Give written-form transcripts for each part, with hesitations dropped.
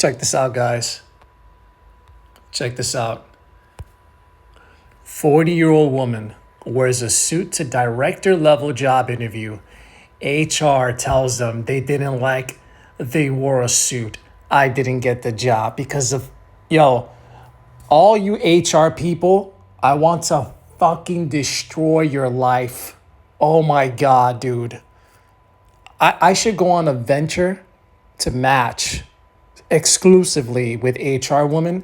Check this out, guys. Check this out. 40-year-old woman wears a suit to director level job interview. HR tells them they didn't like they wore a suit. I didn't get the job because of, yo, all you HR people, I want to fucking destroy your life. Oh my God, dude. I should go on a venture to match exclusively with HR women.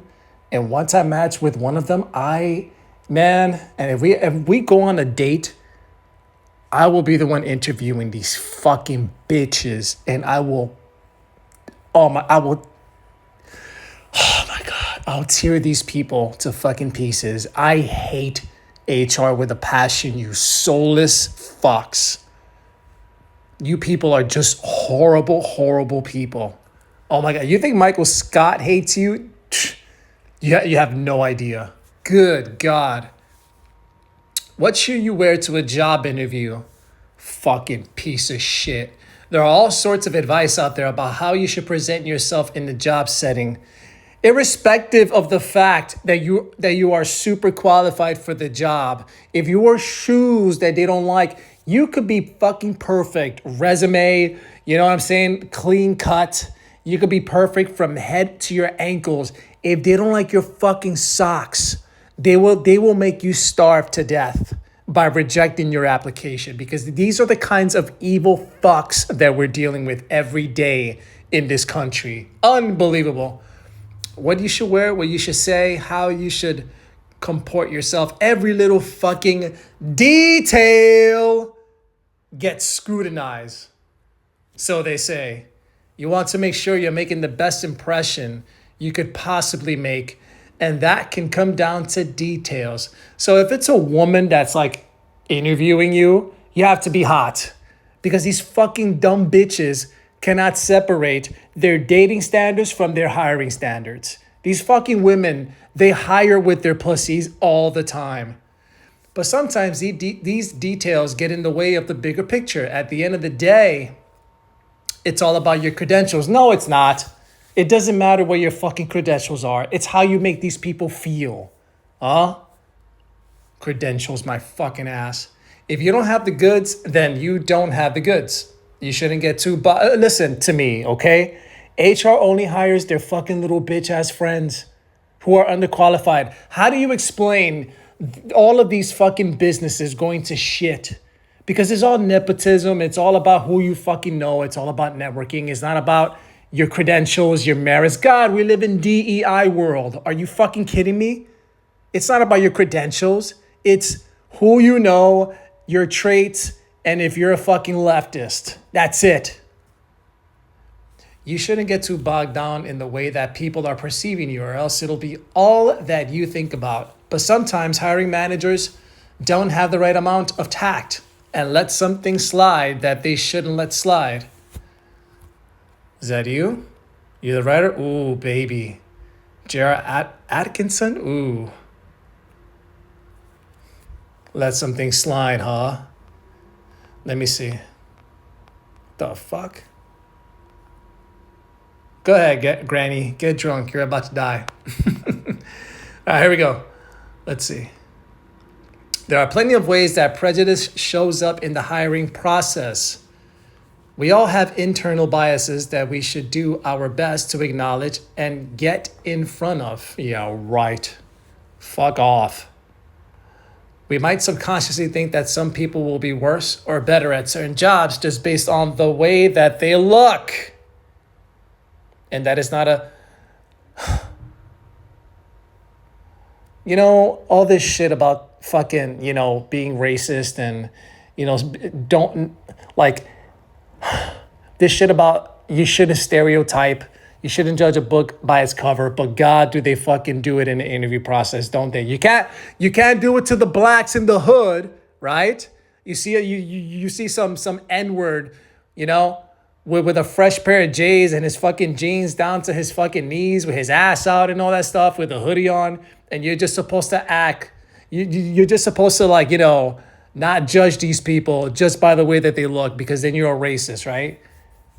And once I match with one of them, and if we go on a date, I will be the one interviewing these fucking bitches, and oh my God, I'll tear these people to fucking pieces. I hate HR with a passion, you soulless fucks. You people are just horrible, horrible people. Oh my God, you think Michael Scott hates you? You have no idea. Good God. What should you wear to a job interview? Fucking piece of shit. There are all sorts of advice out there about how you should present yourself in the job setting, irrespective of the fact that you are super qualified for the job. If you wear shoes that they don't like, you could be fucking perfect. Resume, you know what I'm saying? Clean cut. You could be perfect from head to your ankles. If they don't like your fucking socks, they will make you starve to death by rejecting your application, because these are the kinds of evil fucks that we're dealing with every day in this country. Unbelievable. What you should wear, what you should say, how you should comport yourself. Every little fucking detail gets scrutinized. So they say. You want to make sure you're making the best impression you could possibly make. And that can come down to details. So if it's a woman that's like interviewing you, you have to be hot. Because these fucking dumb bitches cannot separate their dating standards from their hiring standards. These fucking women, they hire with their pussies all the time. But sometimes these details get in the way of the bigger picture. At the end of the day, it's all about your credentials. No, it's not. It doesn't matter what your fucking credentials are. It's how you make these people feel. Credentials, my fucking ass. If you don't have the goods, then you don't have the goods. You shouldn't get too... listen to me, okay? HR only hires their fucking little bitch-ass friends who are underqualified. How do you explain all of these fucking businesses going to shit? Because it's all nepotism. It's all about who you fucking know. It's all about networking. It's not about your credentials, your merits. God, we live in DEI world. Are you fucking kidding me? It's not about your credentials. It's who you know, your traits, and if you're a fucking leftist. That's it. You shouldn't get too bogged down in the way that people are perceiving you, or else it'll be all that you think about. But sometimes hiring managers don't have the right amount of tact and let something slide that they shouldn't let slide. Is that you? You the writer? Ooh, baby. Jara Atkinson? Ooh. Let something slide, huh? Let me see. The fuck? Go ahead, Granny. Get drunk. You're about to die. All right, here we go. Let's see. There are plenty of ways that prejudice shows up in the hiring process. We all have internal biases that we should do our best to acknowledge and get in front of. Yeah, right. Fuck off. We might subconsciously think that some people will be worse or better at certain jobs just based on the way that they look. And that is not a... You know, all this shit about fucking, being racist and, don't, like, this shit about you shouldn't stereotype, you shouldn't judge a book by its cover, but God, do they fucking do it in the interview process, don't they? You can't do it to the blacks in the hood, right? You see some N-word, with a fresh pair of J's and his fucking jeans down to his fucking knees with his ass out and all that stuff with a hoodie on, and you're just supposed to act, you're just supposed to not judge these people just by the way that they look, because then you're a racist, right?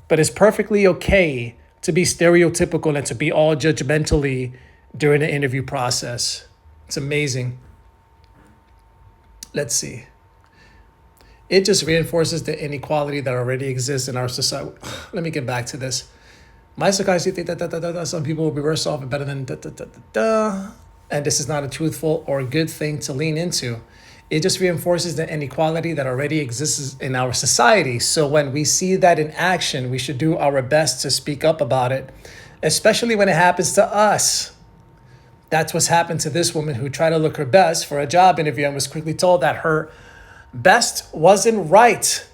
But it's perfectly okay to be stereotypical and to be all judgmentally during the interview process. It's amazing. Let's see. It just reinforces the inequality that already exists in our society. Let me get back to this. My psychology think that some people will be worse off and better than and this is not a truthful or good thing to lean into. It just reinforces the inequality that already exists in our society. So when we see that in action, we should do our best to speak up about it, especially when it happens to us. That's what's happened to this woman who tried to look her best for a job interview and was quickly told that her best wasn't right.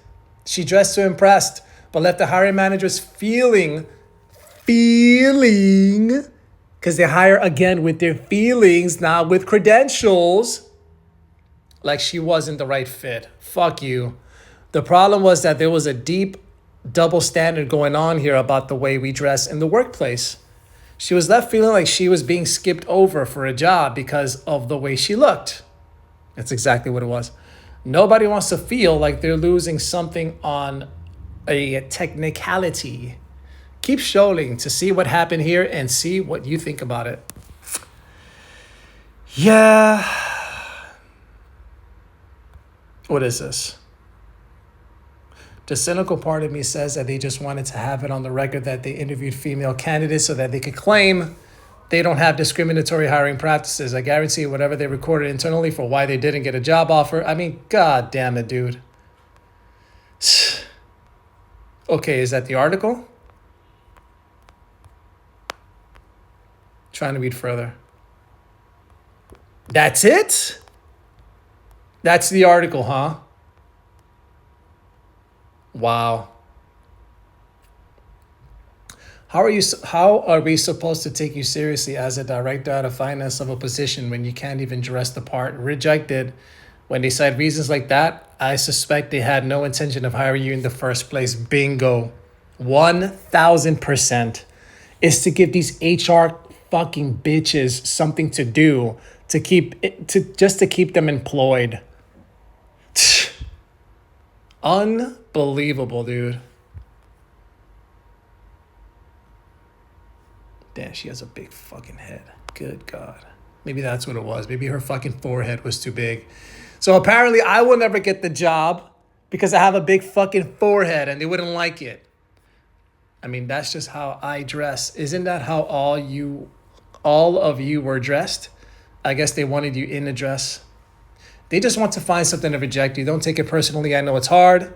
She dressed to impress, but left the hiring managers feeling, because they hire again with their feelings, not with credentials, like she wasn't the right fit. Fuck you. The problem was that there was a deep double standard going on here about the way we dress in the workplace. She was left feeling like she was being skipped over for a job because of the way she looked. That's exactly what it was. Nobody wants to feel like they're losing something on a technicality. Keep scrolling to see what happened here and see what you think about it. Yeah. What is this? The cynical part of me says that they just wanted to have it on the record that they interviewed female candidates so that they could claim they don't have discriminatory hiring practices. I guarantee whatever they recorded internally for why they didn't get a job offer. I mean, god damn it, dude. Okay, is that the article? Trying to read further. That's it? That's the article, huh? Wow. How are we supposed to take you seriously as a director out of finance of a position when you can't even dress the part? Rejected. When they cite reasons like that, I suspect they had no intention of hiring you in the first place. Bingo. 1000%. Is to give these HR fucking bitches something to do to keep them employed. Unbelievable, dude. Damn, she has a big fucking head. Good God. Maybe that's what it was. Maybe her fucking forehead was too big. So apparently I will never get the job because I have a big fucking forehead and they wouldn't like it. I mean, that's just how I dress. Isn't that how all of you were dressed? I guess they wanted you in a dress. They just want to find something to reject you. Don't take it personally. I know it's hard.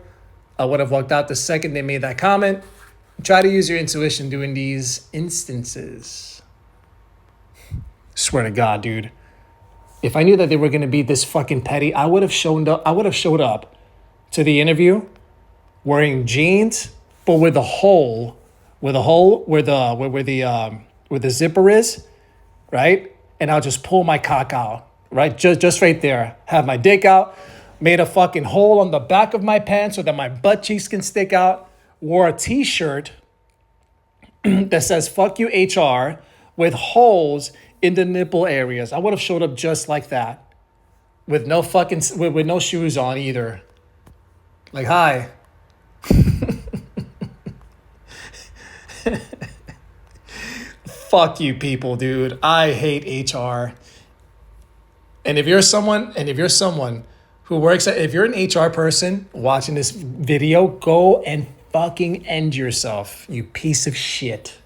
I would have walked out the second they made that comment. Try to use your intuition during these instances. Swear to God, dude. If I knew that they were going to be this fucking petty, I would have showed up to the interview wearing jeans, but with a hole where the zipper is, right? And I'll just pull my cock out, right? Just right there. Have my dick out, made a fucking hole on the back of my pants so that my butt cheeks can stick out. Wore a t-shirt that says "fuck you HR" with holes in the nipple areas. I would have showed up just like that, with no shoes on either. Like, hi. Fuck you people, dude. I hate HR. And if you're someone who works if you're an HR person watching this video, go and fucking end yourself, you piece of shit.